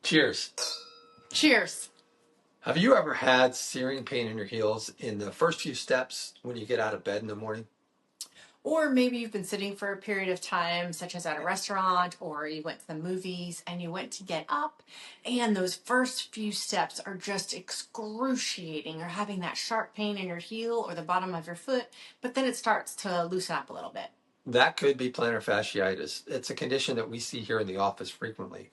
Cheers. Cheers. Have you ever had searing pain in your heels in the first few steps when you get out of bed in the morning? Or maybe you've been sitting for a period of time, such as at a restaurant, or you went to the movies and you went to get up, and those first few steps are just excruciating. You're having that sharp pain in your heel or the bottom of your foot, but then it starts to loosen up a little bit. That could be plantar fasciitis. It's a condition that we see here in the office frequently.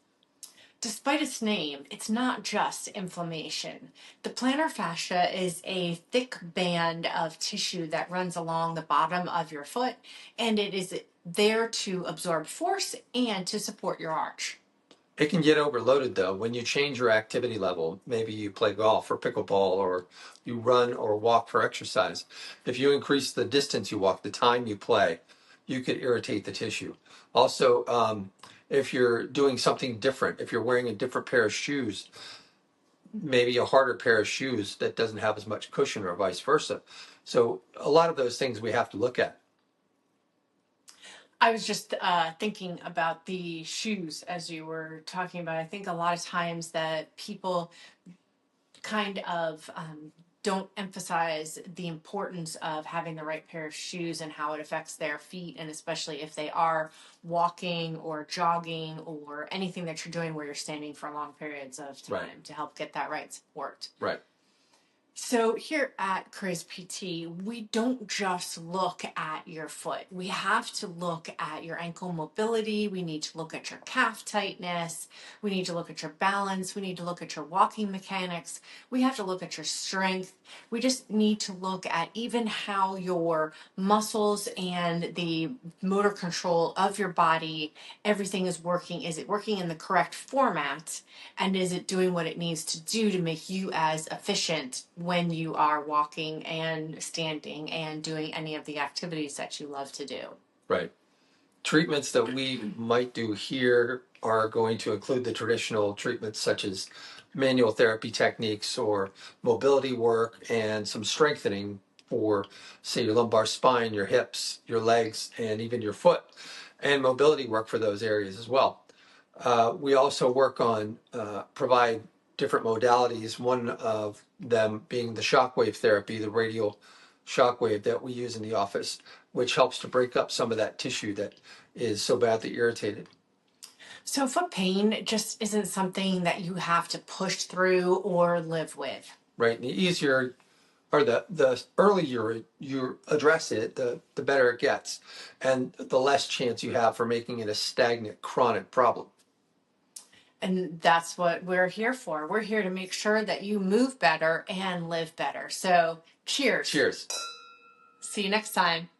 Despite its name, it's not just inflammation. The plantar fascia is a thick band of tissue that runs along the bottom of your foot, and it is there to absorb force and to support your arch. It can get overloaded though when you change your activity level. Maybe you play golf or pickleball, or you run or walk for exercise. If you increase the distance you walk, the time you play, you could irritate the tissue. Also, if you're doing something different, if you're wearing a different pair of shoes, maybe a harder pair of shoes that doesn't have as much cushion or vice versa. So a lot of those things we have to look at. I was just thinking about the shoes as you were talking about. I think a lot of times that people kind of don't emphasize the importance of having the right pair of shoes and how it affects their feet, and especially if they are walking or jogging or anything that you're doing where you're standing for long periods of time to help get that right support. Right. So here at Kriz PT, we don't just look at your foot. We have to look at your ankle mobility. We need to look at your calf tightness. We need to look at your balance. We need to look at your walking mechanics. We have to look at your strength. We just need to look at even how your muscles and the motor control of your body, everything is working. Is it working in the correct format? And is it doing what it needs to do to make you as efficient when you are walking and standing and doing any of the activities that you love to do? Right. Treatments that we might do here are going to include the traditional treatments such as manual therapy techniques or mobility work and some strengthening for, say, your lumbar spine, your hips, your legs, and even your foot, and mobility work for those areas as well. We also work on provide different modalities, one of them being the shockwave therapy, the radial shockwave that we use in the office, which helps to break up some of that tissue that is so badly irritated. So foot pain just isn't something that you have to push through or live with. Right. And the easier or the earlier you address it, the better it gets, and the less chance you have for making it a stagnant, chronic problem. And that's what we're here for. We're here to make sure that you move better and live better. So cheers. Cheers. See you next time.